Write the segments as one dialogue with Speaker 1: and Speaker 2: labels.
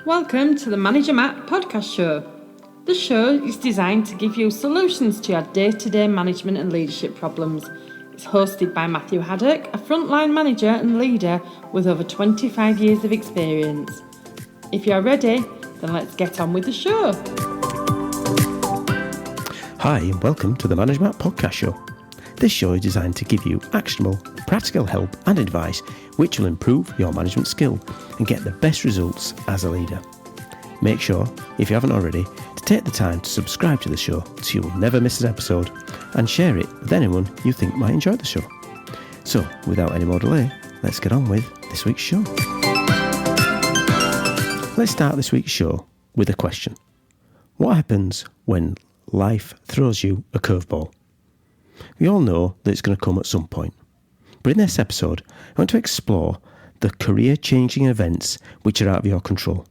Speaker 1: Welcome to the Manager Matt podcast show. The show is designed to give you solutions to your day-to-day management and leadership problems. It's hosted by Matthew Haddock, a frontline manager and leader with over 25 years of experience. If you're ready, then let's get on with the show.
Speaker 2: Hi and welcome to the Manager Matt podcast show. This show is designed to give you actionable, practical help and advice which will improve your management skill and get the best results as a leader. Make sure, if you haven't already, to take the time to subscribe to the show so you will never miss an episode and share it with anyone you think might enjoy the show. So, without any more delay, let's get on with this week's show. Let's start this week's show with a question. What happens when life throws you a curveball? We all know that it's going to come at some point. But in this episode, I want to explore the career-changing events which are out of your control.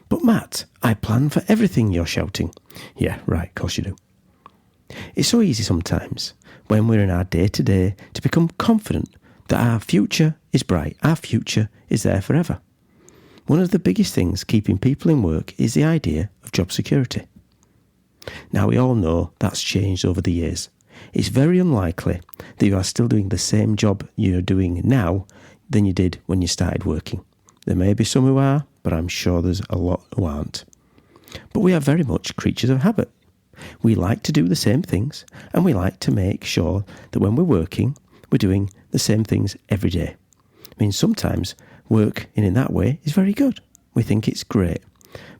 Speaker 2: But Matt, I plan for everything, you're shouting. Yeah, right, of course you do. It's so easy sometimes, when we're in our day-to-day, to become confident that our future is bright, our future is there forever. One of the biggest things keeping people in work is the idea of job security. Now, we all know that's changed over the years. It's very unlikely that you are still doing the same job you're doing now than you did when you started working. There may be some who are, but I'm sure there's a lot who aren't. But we are very much creatures of habit. We like to do the same things, and we like to make sure that when we're working, we're doing the same things every day. I mean, sometimes work in that way is very good. We think it's great.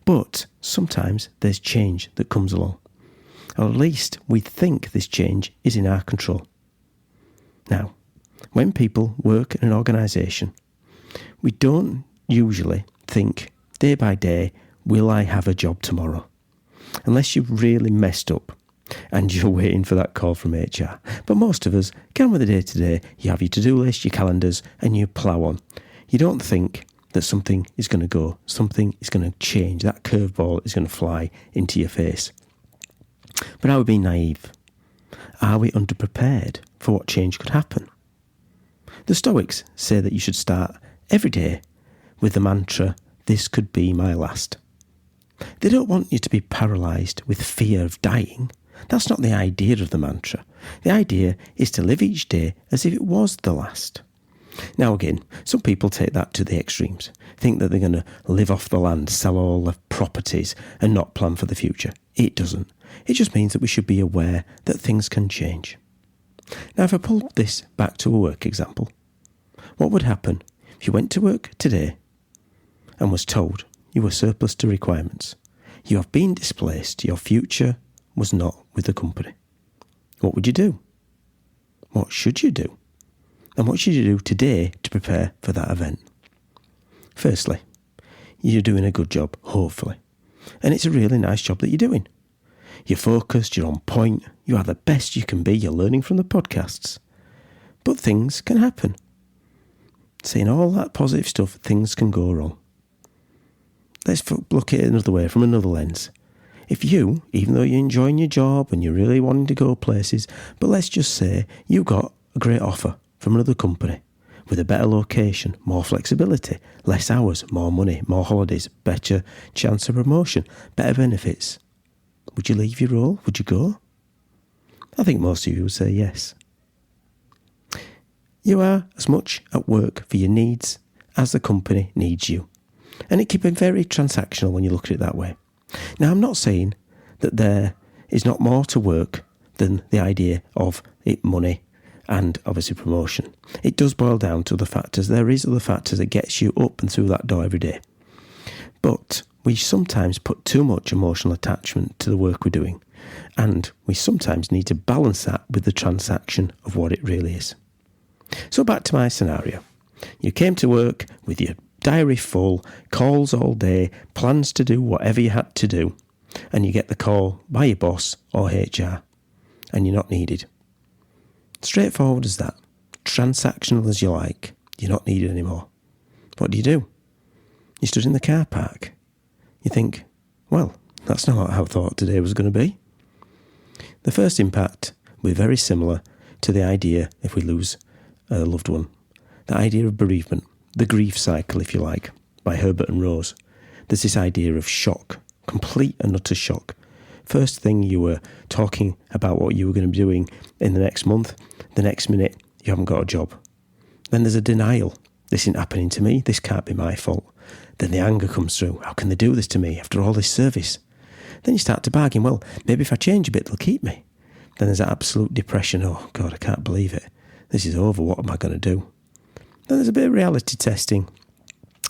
Speaker 2: But sometimes there's change that comes along. Or at least we think this change is in our control. Now, when people work in an organisation, we don't usually think day by day, will I have a job tomorrow? Unless you've really messed up and you're waiting for that call from HR. But most of us get on with the day-to-day. You have your to-do list, your calendars, and you plough on. You don't think that something is going to go, something is going to change, that curveball is going to fly into your face. But are we being naive? Are we underprepared for what change could happen? The Stoics say that you should start every day with the mantra, this could be my last. They don't want you to be paralysed with fear of dying. That's not the idea of the mantra. The idea is to live each day as if it was the last. Now again, some people take that to the extremes, think that they're going to live off the land, sell all their properties and not plan for the future. It doesn't. It just means that we should be aware that things can change. Now, if I pull this back to a work example, what would happen if you went to work today and was told you were surplus to requirements? You have been displaced, your future was not with the company. What would you do? What should you do? And what should you do today to prepare for that event? Firstly, you're doing a good job, hopefully. And it's a really nice job that you're doing. You're focused, you're on point, you are the best you can be, you're learning from the podcasts. But things can happen. Saying all that positive stuff, things can go wrong. Let's look at it another way, from another lens. If you, even though you're enjoying your job and you're really wanting to go places, but let's just say you got a great offer from another company with a better location, more flexibility, less hours, more money, more holidays, better chance of promotion, better benefits. Would you leave your role? Would you go? I think most of you would say yes. You are as much at work for your needs as the company needs you. And it can be very transactional when you look at it that way. Now, I'm not saying that there is not more to work than the idea of it money and obviously promotion. It does boil down to other factors. There is other factors that gets you up and through that door every day. But we sometimes put too much emotional attachment to the work we're doing, and we sometimes need to balance that with the transaction of what it really is. So back to my scenario. You came to work with your diary full, calls all day, plans to do whatever you had to do, and you get the call by your boss or HR, and you're not needed. Straightforward as that. Transactional as you like. You're not needed anymore. What do? You stood in the car park. You think, well, that's not how I thought today was going to be. The first impact will be very similar to the idea if we lose a loved one. The idea of bereavement, the grief cycle, if you like, by Herbert and Rose. there's this idea of shock, complete and utter shock. First thing you were talking about what you were going to be doing in the next month, the next minute you haven't got a job. Then there's a denial. This isn't happening to me, this can't be my fault. Then the anger comes through. How can they do this to me after all this service? Then you start to bargain, well, maybe if I change a bit, they'll keep me. Then there's that absolute depression. Oh, God, I can't believe it. This is over. What am I going to do? Then there's a bit of reality testing.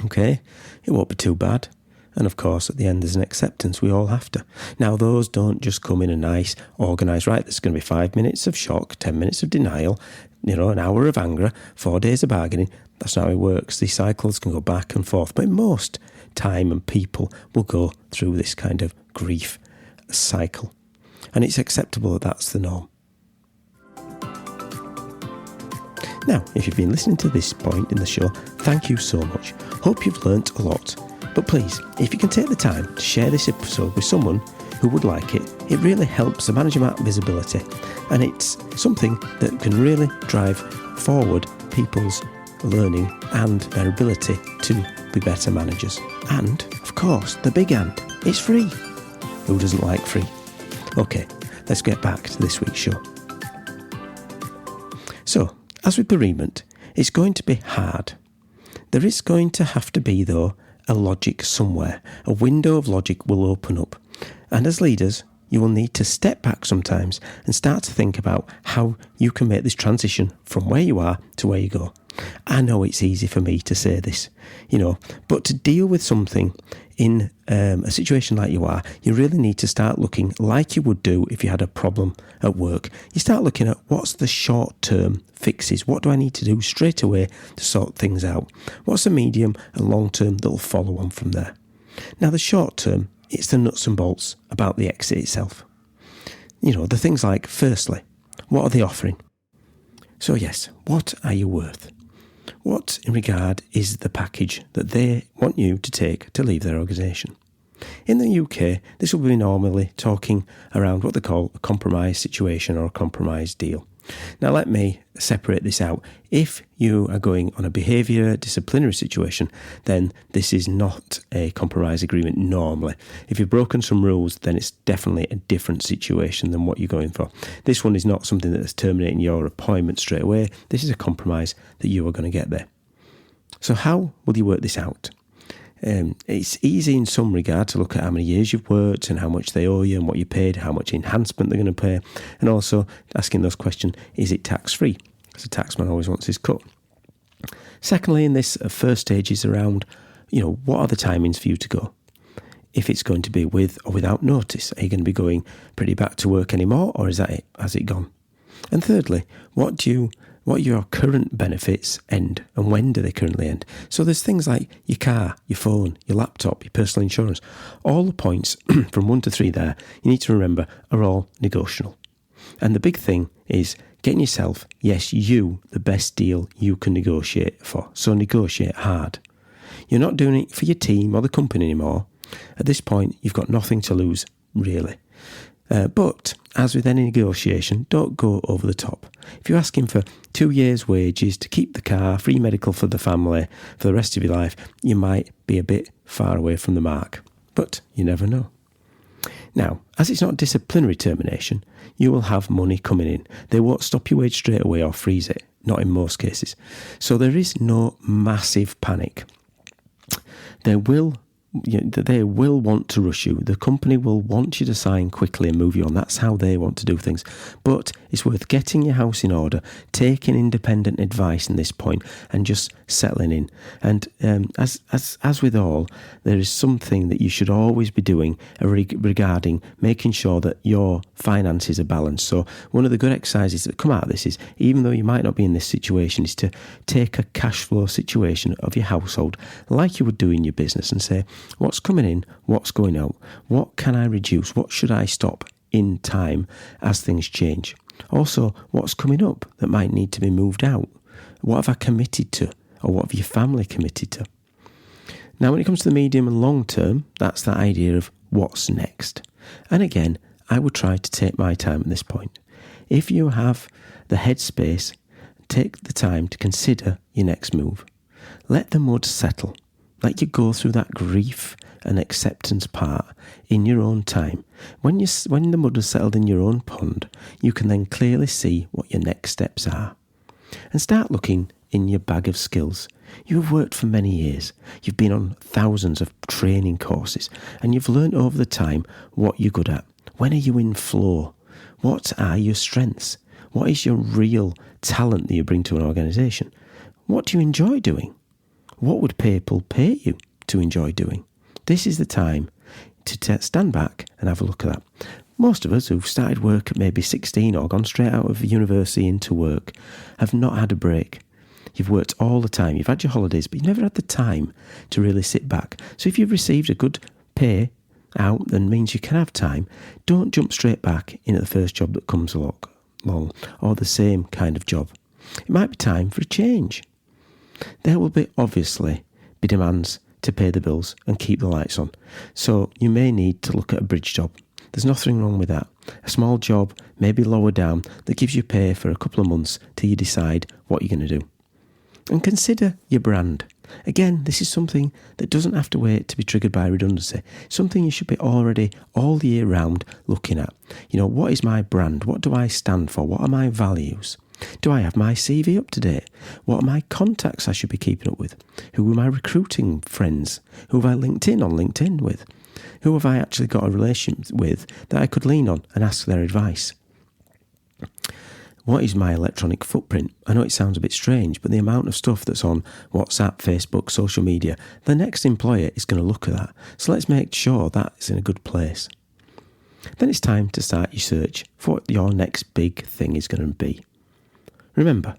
Speaker 2: Okay, it won't be too bad. And of course, at the end, there's an acceptance. We all have to. Now, those don't just come in a nice, organised, right, there's going to be 5 minutes of shock, 10 minutes of denial, an hour of anger, 4 days of bargaining. That's not how it works. These cycles can go back and forth. But in most time and people will go through this kind of grief cycle. And it's acceptable that that's the norm. Now, if you've been listening to this point in the show, thank you so much. Hope you've learnt a lot. But please, if you can take the time to share this episode with someone who would like it, it really helps the Manager Matt visibility. And it's something that can really drive forward people's learning and their ability to be better managers. And, of course, the big and, it's free. Who doesn't like free? Okay, let's get back to this week's show. So, as with bereavement, it's going to be hard. There is going to have to be, though, a logic somewhere. A window of logic will open up. And as leaders, you will need to step back sometimes and start to think about how you can make this transition from where you are to where you go. I know it's easy for me to say this, but to deal with something in a situation like you are, you really need to start looking like you would do if you had a problem at work. You start looking at what's the short-term fixes. What do I need to do straight away to sort things out? What's the medium and long-term that will follow on from there? Now, the short-term, it's the nuts and bolts about the exit itself. The things like, firstly, what are they offering? So yes, what are you worth? What, in regard, is the package that they want you to take to leave their organisation? In the UK, this will be normally talking around what they call a compromise situation or a compromise deal. Now, let me separate this out. If you are going on a behaviour disciplinary situation, then this is not a compromise agreement normally. If you've broken some rules, then it's definitely a different situation than what you're going for. This one is not something that is terminating your appointment straight away. This is a compromise that you are going to get there. So how will you work this out? It's easy in some regard to look at how many years you've worked and how much they owe you and what you paid, how much enhancement they're going to pay, and also asking those questions, is it tax-free? Because a taxman always wants his cut. Secondly, in this first stage is around, what are the timings for you to go? If it's going to be with or without notice, are you going to be going pretty back to work anymore, or is that it? Has it gone? And thirdly, what your current benefits end and when do they currently end? So there's things like your car, your phone, your laptop, your personal insurance. All the points from 1 to 3 there, you need to remember, are all negotiable. And the big thing is getting yourself, the best deal you can negotiate for. So negotiate hard. You're not doing it for your team or the company anymore. At this point, you've got nothing to lose, really. But, as with any negotiation, don't go over the top. If you're asking for 2 years' wages to keep the car, free medical for the family, for the rest of your life, you might be a bit far away from the mark. But you never know. Now, as it's not disciplinary termination, you will have money coming in. They won't stop your wage straight away or freeze it, not in most cases. So there is no massive panic. They will want to rush you. The company will want you to sign quickly and move you on. That's how they want to do things. But it's worth getting your house in order, taking independent advice in this point, and just settling in. And as with all, there is something that you should always be doing regarding making sure that your finances are balanced. So one of the good exercises that come out of this is, even though you might not be in this situation, is to take a cash flow situation of your household like you would do in your business and say, what's coming in, what's going out, what can I reduce, what should I stop in time as things change? Also, what's coming up that might need to be moved out? What have I committed to, or what have your family committed to? Now, when it comes to the medium and long term, that's that idea of what's next. And again, I would try to take my time at this point. If you have the headspace, take the time to consider your next move. Let the mud settle. Let you go through that grief and acceptance part in your own time. When the mud has settled in your own pond, you can then clearly see what your next steps are. And start looking in your bag of skills. You have worked for many years. You've been on thousands of training courses, and you've learned over the time what you're good at. When are you in flow? What are your strengths? What is your real talent that you bring to an organisation? What do you enjoy doing? What would people pay you to enjoy doing? This is the time to stand back and have a look at that. Most of us who've started work at maybe 16 or gone straight out of university into work have not had a break. You've worked all the time. You've had your holidays, but you've never had the time to really sit back. So if you've received a good pay out, then means you can have time. Don't jump straight back into the first job that comes along or the same kind of job. It might be time for a change. There will obviously be demands to pay the bills and keep the lights on. So you may need to look at a bridge job. There's nothing wrong with that. A small job, maybe lower down, that gives you pay for a couple of months till you decide what you're going to do. And consider your brand. Again, this is something that doesn't have to wait to be triggered by redundancy. Something you should be already all year round looking at. What is my brand? What do I stand for? What are my values? Do I have my CV up to date? What are my contacts I should be keeping up with? Who are my recruiting friends? Who have I linked in on LinkedIn with? Who have I actually got a relationship with that I could lean on and ask their advice? What is my electronic footprint? I know it sounds a bit strange, but the amount of stuff that's on WhatsApp, Facebook, social media, the next employer is going to look at that. So let's make sure that's in a good place. Then it's time to start your search for what your next big thing is going to be. Remember,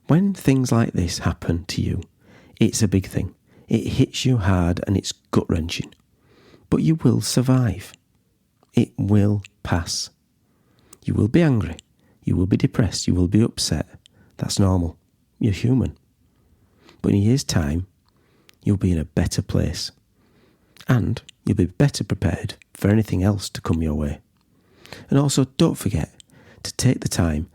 Speaker 2: when things like this happen to you, it's a big thing. It hits you hard and it's gut-wrenching. But you will survive. It will pass. You will be angry. You will be depressed. You will be upset. That's normal. You're human. But in a year's time, you'll be in a better place. And you'll be better prepared for anything else to come your way. And also, don't forget to take the time,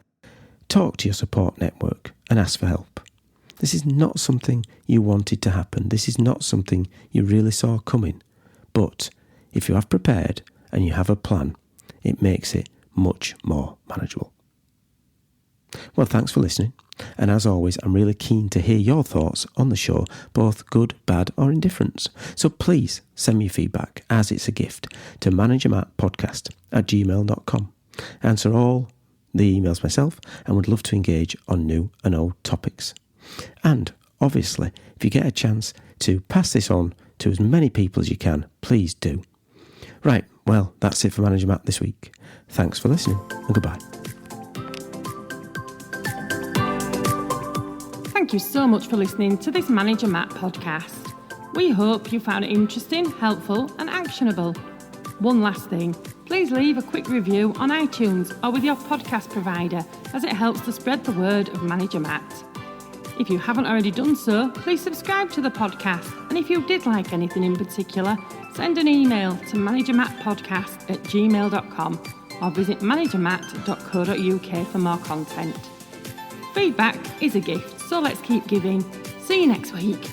Speaker 2: talk to your support network and ask for help. This is not something you wanted to happen. This is not something you really saw coming. But if you have prepared and you have a plan, it makes it much more manageable. Well, thanks for listening. And as always, I'm really keen to hear your thoughts on the show, both good, bad or indifference. So please send me feedback, as it's a gift, to managermattpodcast@gmail.com. Answer all the emails myself and would love to engage on new and old topics. And obviously, if you get a chance to pass this on to as many people as you can, please do. Right, well, that's it for Manager Matt this week. Thanks for listening and goodbye.
Speaker 1: Thank you so much for listening to this Manager Matt podcast. We hope you found it interesting, helpful and actionable. One last thing, please leave a quick review on iTunes or with your podcast provider, as it helps to spread the word of Manager Matt. If you haven't already done so, please subscribe to the podcast, and if you did like anything in particular, send an email to managermattpodcast@gmail.com or visit managermatt.co.uk for more content. Feedback is a gift, so let's keep giving. See you next week.